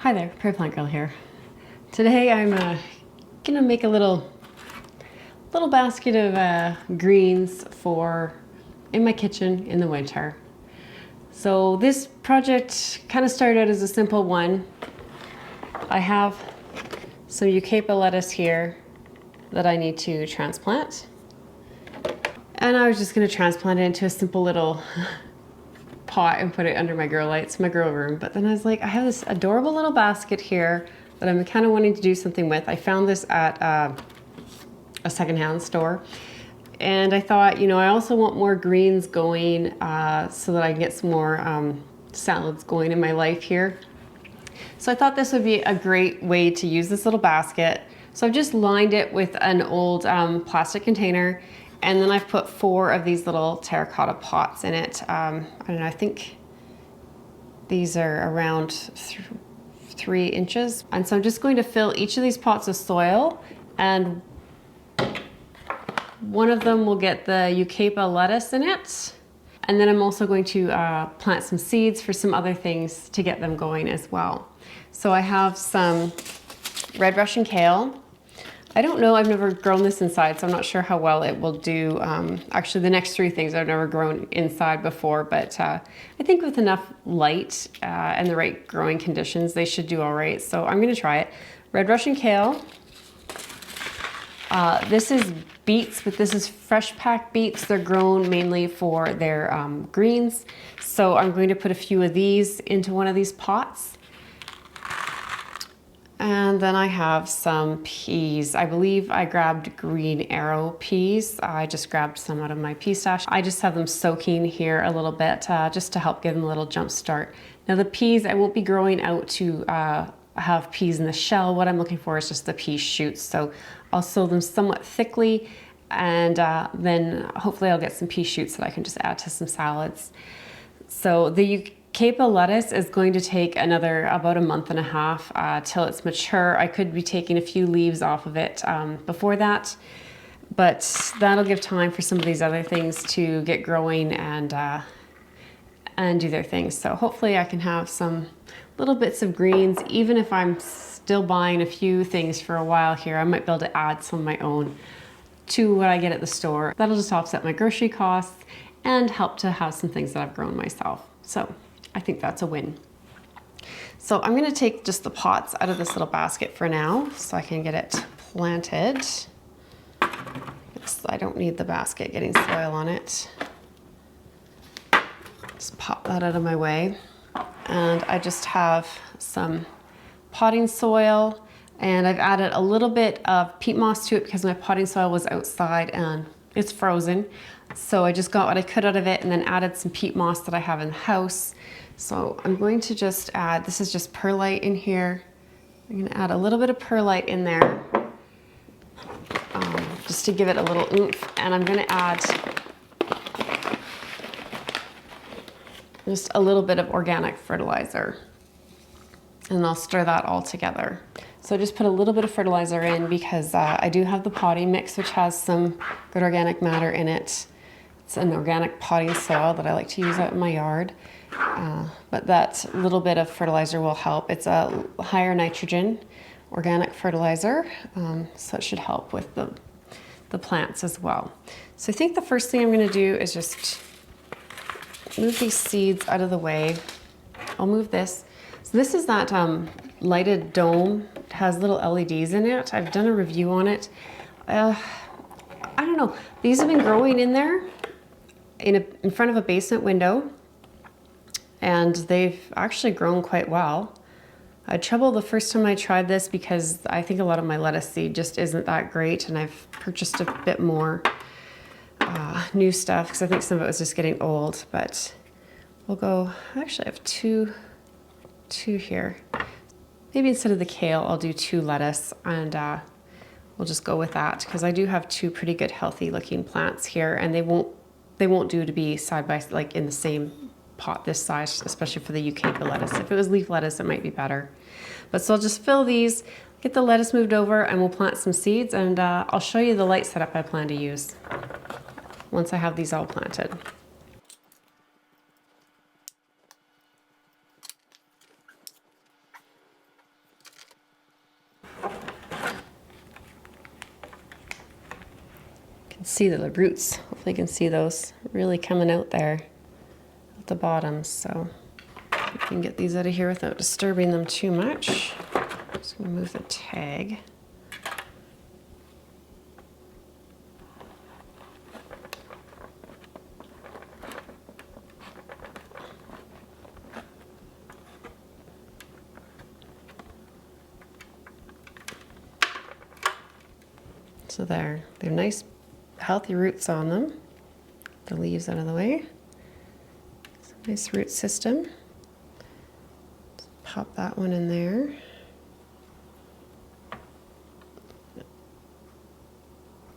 Hi there, Prairie Plant Girl here. Today I'm gonna make a little basket of greens for in my kitchen in the winter. So this project kind of started out as a simple one. I have some Eucalyptus lettuce here that I need to transplant. And I was just gonna transplant it into a simple little pot and put it under my grow lights, my grow room. But then I was like, I have this adorable little basket here that I'm kind of wanting to do something with. I found this at a secondhand store. And I thought, I also want more greens going so that I can get some more salads going in my life here. So I thought this would be a great way to use this little basket. So I've just lined it with an old plastic container, and then I've put 4 of these little terracotta pots in it. I don't know, I think these are around 3 inches. And so I'm just going to fill each of these pots with soil, and one of them will get the Eucalyptus lettuce in it. And then I'm also going to plant some seeds for some other things to get them going as well. So I have some red Russian kale. I don't know, I've never grown this inside, so I'm not sure how well it will do. Actually, the next 3 things I've never grown inside before, but I think with enough light and the right growing conditions, they should do all right. So I'm gonna try it. Red Russian kale. This is beets, but this is fresh packed beets. They're grown mainly for their greens. So I'm going to put a few of these into one of these pots. And then I have some peas. I believe I grabbed green arrow peas. I just grabbed some out of my pea stash. I just have them soaking here a little bit just to help give them a little jump start. Now the peas, I won't be growing out to have peas in the shell. What I'm looking for is just the pea shoots. So I'll sow them somewhat thickly, and then hopefully I'll get some pea shoots that I can just add to some salads. So the Eucalyptus lettuce is going to take another about a month and a half till it's mature. I could be taking a few leaves off of it before that, but that'll give time for some of these other things to get growing and do their things. So hopefully I can have some little bits of greens, even if I'm still buying a few things for a while here. I might be able to add some of my own to what I get at the store. That'll just offset my grocery costs and help to have some things that I've grown myself. So I think that's a win. So I'm gonna take just the pots out of this little basket for now so I can get it planted. I don't need the basket getting soil on it. Just pop that out of my way. And I just have some potting soil, and I've added a little bit of peat moss to it because my potting soil was outside and it's frozen. So I just got what I could out of it and then added some peat moss that I have in the house. So I'm going to just add, this is just perlite in here. I'm gonna add a little bit of perlite in there just to give it a little oomph. And I'm gonna add just a little bit of organic fertilizer. And I'll stir that all together. So I just put a little bit of fertilizer in because I do have the potting mix, which has some good organic matter in it. It's an organic potting soil that I like to use out in my yard. But that little bit of fertilizer will help. It's a higher nitrogen organic fertilizer, so it should help with the plants as well. So I think the first thing I'm gonna do is just move these seeds out of the way. I'll move this. So this is that lighted dome. It has little LEDs in it. I've done a review on it. I don't know. These have been growing in there in front of a basement window, and they've actually grown quite well. I had trouble the first time I tried this because I think a lot of my lettuce seed just isn't that great, and I've purchased a bit more new stuff because I think some of it was just getting old. But we'll go, actually I have two here. Maybe instead of the kale, I'll do 2 lettuce, and we'll just go with that because I do have 2 pretty good healthy looking plants here, and they won't do to be side by side, like in the same pot this size, especially for the Eucalyptus lettuce. If it was leaf lettuce, it might be better. But so I'll just fill these, get the lettuce moved over, and we'll plant some seeds, and I'll show you the light setup I plan to use once I have these all planted. can see the roots. Hopefully you can see those really coming out there at the bottom. So we can get these out of here without disturbing them too much. I'm just gonna move the tag. So there, they have nice healthy roots on them. The leaves out of the way. It's a nice root system. Just pop that one in there.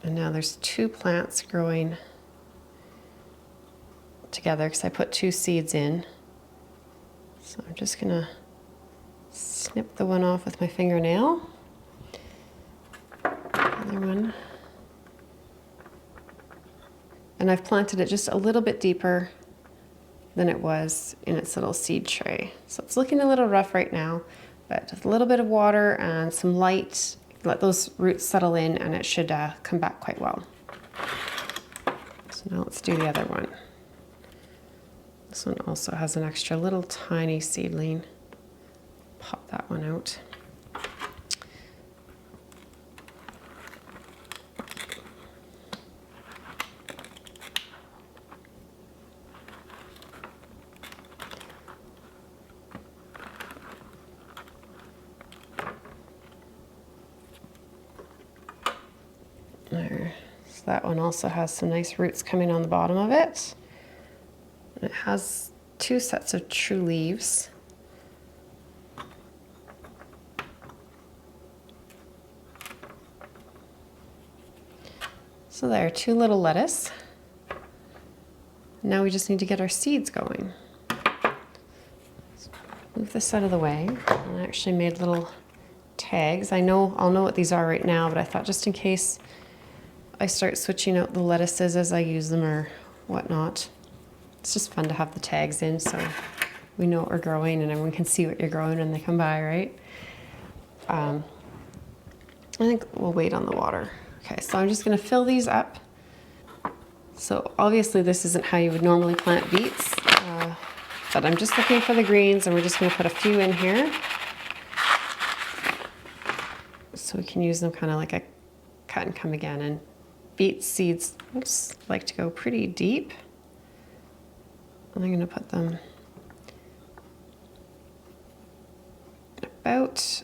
And now there's two plants growing together because I put two seeds in. So I'm just gonna snip the one off with my fingernail. Other one. And I've planted it just a little bit deeper than it was in its little seed tray. So it's looking a little rough right now, but with a little bit of water and some light, let those roots settle in and it should come back quite well. So now let's do the other one. This one also has an extra little tiny seedling. Pop that one out. There. So that one also has some nice roots coming on the bottom of it. And it has two sets of true leaves. So there, two little lettuce. Now we just need to get our seeds going. So move this out of the way. And I actually made little tags. I'll know what these are right now, but I thought just in case I start switching out the lettuces as I use them or whatnot. It's just fun to have the tags in so we know what we're growing and everyone can see what you're growing when they come by, right? I think we'll wait on the water. Okay, so I'm just gonna fill these up. So obviously this isn't how you would normally plant beets, but I'm just looking for the greens and we're just gonna put a few in here. So we can use them kind of like a cut and come again. And beet seeds, like to go pretty deep. And I'm gonna put them about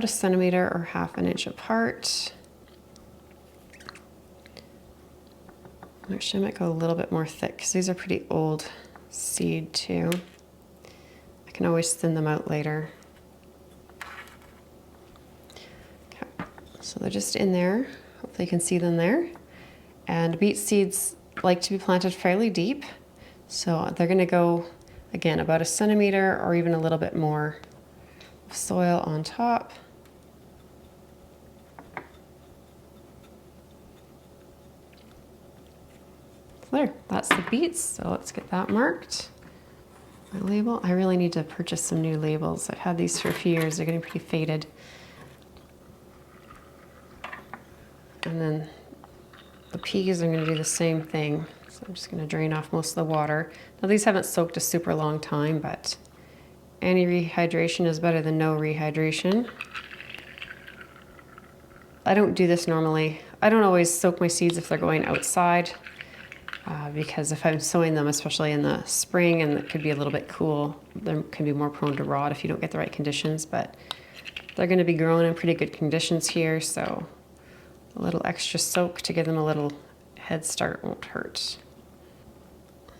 a centimeter or half an inch apart. Actually, I might go a little bit more thick because these are pretty old seed too. I can always thin them out later. Okay, so they're just in there. Hopefully you can see them there. And beet seeds like to be planted fairly deep. So they're gonna go, again, about a centimeter or even a little bit more of soil on top. There, that's the beets, so let's get that marked. My label, I really need to purchase some new labels. I've had these for a few years, they're getting pretty faded. And then the peas, I'm gonna do the same thing. So I'm just gonna drain off most of the water. Now these haven't soaked a super long time, but any rehydration is better than no rehydration. I don't do this normally. I don't always soak my seeds if they're going outside. Because if I'm sowing them, especially in the spring, and it could be a little bit cool, they can be more prone to rot if you don't get the right conditions, but they're gonna be growing in pretty good conditions here, so a little extra soak to give them a little head start won't hurt.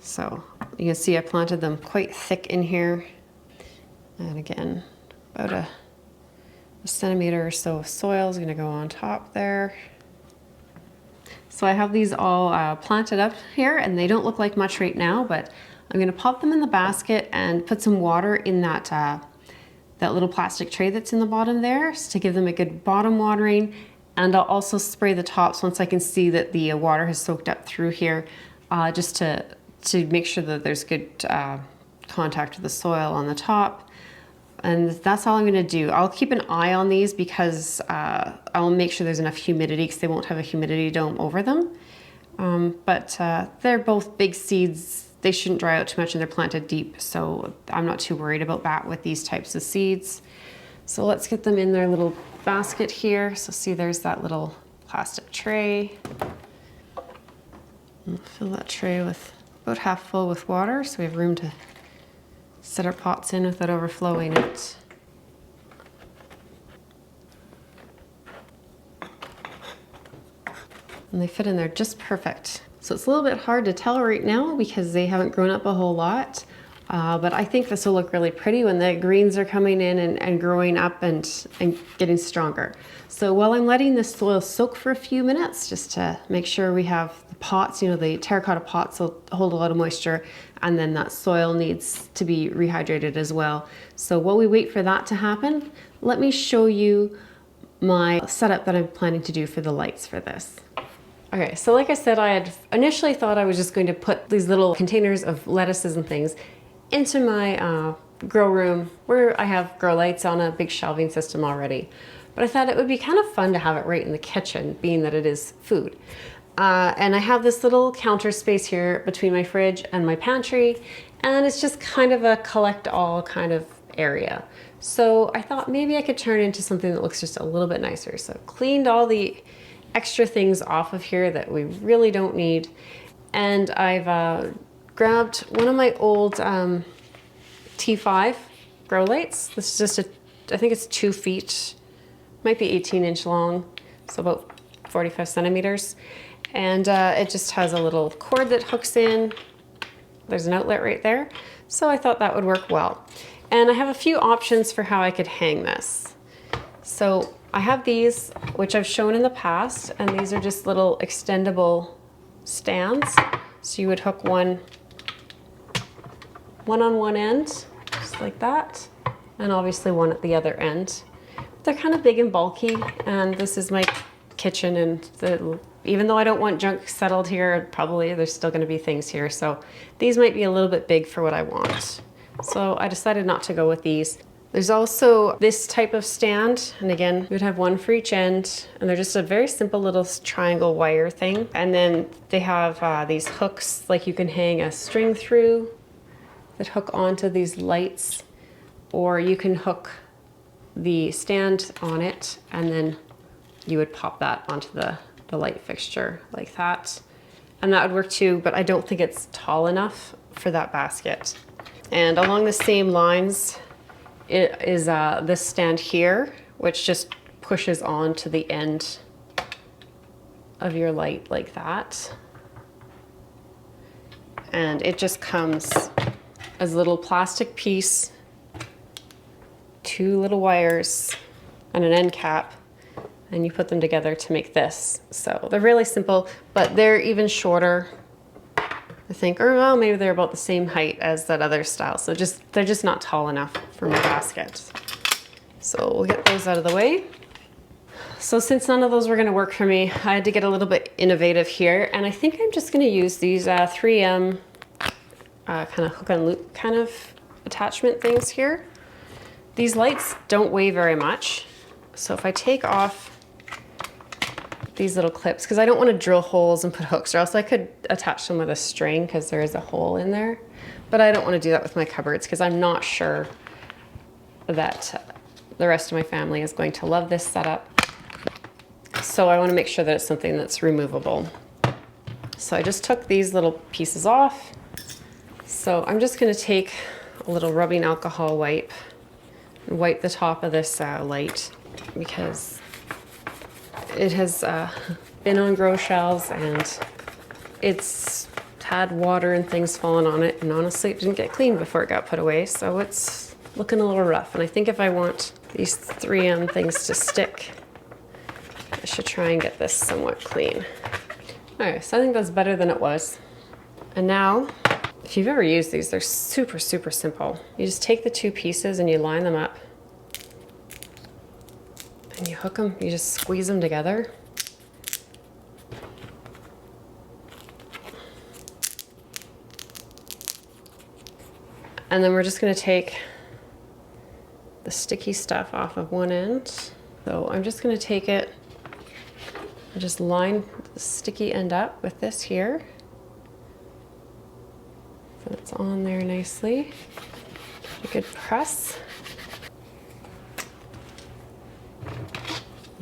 So you can see I planted them quite thick in here. And again, about a centimeter or so of soil is gonna go on top there. So I have these all planted up here and they don't look like much right now, but I'm gonna pop them in the basket and put some water in that, that little plastic tray that's in the bottom there to give them a good bottom watering. And I'll also spray the tops once I can see that the water has soaked up through here, just to make sure that there's good contact with the soil on the top. And that's all I'm gonna do. I'll keep an eye on these because I'll make sure there's enough humidity because they won't have a humidity dome over them. But they're both big seeds. They shouldn't dry out too much and they're planted deep. So I'm not too worried about that with these types of seeds. So let's get them in their little basket here. So see, there's that little plastic tray. I'll fill that tray with about half full with water so we have room to set our pots in without overflowing it. And they fit in there just perfect. So it's a little bit hard to tell right now because they haven't grown up a whole lot. But I think this will look really pretty when the greens are coming in and growing up and getting stronger. So while I'm letting this soil soak for a few minutes, just to make sure we have the pots, you know, the terracotta pots will hold a lot of moisture, and then that soil needs to be rehydrated as well. So while we wait for that to happen, let me show you my setup that I'm planning to do for the lights for this. Okay, so like I said, I had initially thought I was just going to put these little containers of lettuces and things into my grow room where I have grow lights on a big shelving system already. But I thought it would be kind of fun to have it right in the kitchen, being that it is food. And I have this little counter space here between my fridge and my pantry, and it's just kind of a collect-all kind of area. So I thought maybe I could turn it into something that looks just a little bit nicer. So cleaned all the extra things off of here that we really don't need. And I've grabbed one of my old T5 grow lights. This is just I think it's 2 feet, might be 18-inch long, so about 45 centimeters. And it just has a little cord that hooks in. There's an outlet right there. So I thought that would work well. And I have a few options for how I could hang this. So I have these, which I've shown in the past, and these are just little extendable stands. So you would hook one on one end, just like that, and obviously one at the other end. They're kind of big and bulky, and this is my kitchen, and even though I don't want junk settled here, probably there's still going to be things here, so these might be a little bit big for what I want. So I decided not to go with these. There's also this type of stand, and again, you would have one for each end, and they're just a very simple little triangle wire thing. And then they have these hooks, like you can hang a string through, that hook onto these lights, or you can hook the stand on it, and then you would pop that onto the light fixture like that. And that would work too, but I don't think it's tall enough for that basket. And along the same lines, it is this stand here, which just pushes on to the end of your light like that. And it just comes as a little plastic piece, 2 little wires, and an end cap, and you put them together to make this. So they're really simple, but they're even shorter, I think, or well, maybe they're about the same height as that other style. So they're just not tall enough for my basket. So we'll get those out of the way. So since none of those were gonna work for me, I had to get a little bit innovative here, and I think I'm just gonna use these 3M kind of hook and loop kind of attachment things here. These lights don't weigh very much. So if I take off these little clips, because I don't want to drill holes and put hooks, or else I could attach them with a string because there is a hole in there. But I don't want to do that with my cupboards because I'm not sure that the rest of my family is going to love this setup. So I want to make sure that it's something that's removable. So I just took these little pieces off. So I'm just going to take a little rubbing alcohol wipe and wipe the top of this light, because it has been on grow shelves and it's had water and things falling on it, and honestly it didn't get cleaned before it got put away, so it's looking a little rough. And I think if I want these 3M things to stick, I should try and get this somewhat clean. Alright, so I think that's better than it was. And now, if you've ever used these, they're super, super simple. You just take the 2 pieces and you line them up. And you hook them, you just squeeze them together. And then we're just gonna take the sticky stuff off of one end. So I'm just gonna take it and just line the sticky end up with this here. So it's on there nicely. A good press.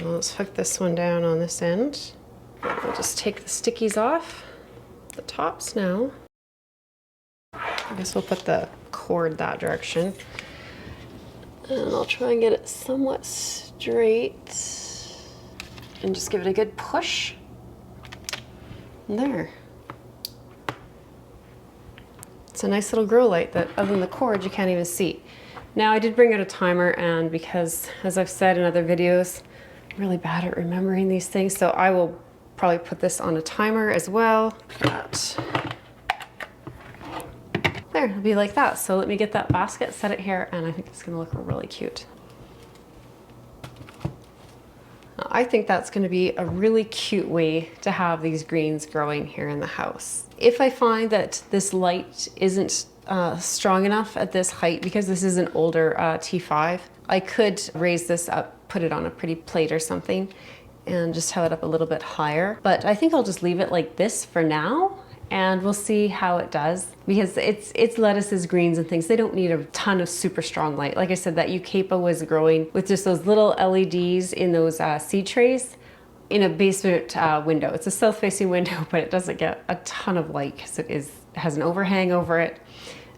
Well, let's hook this one down on this end. We'll just take the stickies off the tops now. I guess we'll put the cord that direction. And I'll try and get it somewhat straight. And just give it a good push. And there. It's a nice little grow light that other than the cord you can't even see. Now I did bring out a timer, and because as I've said in other videos, I'm really bad at remembering these things, so I will probably put this on a timer as well. But there, it'll be like that. So let me get that basket, set it here, and I think it's gonna look really cute. I think that's going to be a really cute way to have these greens growing here in the house. If I find that this light isn't strong enough at this height, because this is an older T5, I could raise this up, put it on a pretty plate or something, and just have it up a little bit higher. But I think I'll just leave it like this for now, and we'll see how it does, because it's lettuces, greens, and things. They don't need a ton of super strong light. Like I said, that eucalyptus was growing with just those little LEDs in those seed trays in a basement window. It's a south-facing window, but it doesn't get a ton of light because it has an overhang over it,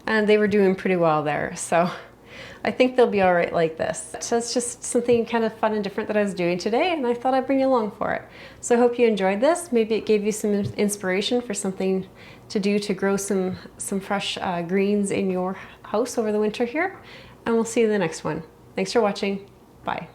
and they were doing pretty well there. So I think they'll be all right like this. So it's just something kind of fun and different that I was doing today, and I thought I'd bring you along for it. So I hope you enjoyed this. Maybe it gave you some inspiration for something to do to grow some fresh greens in your house over the winter here. And we'll see you in the next one. Thanks for watching. Bye.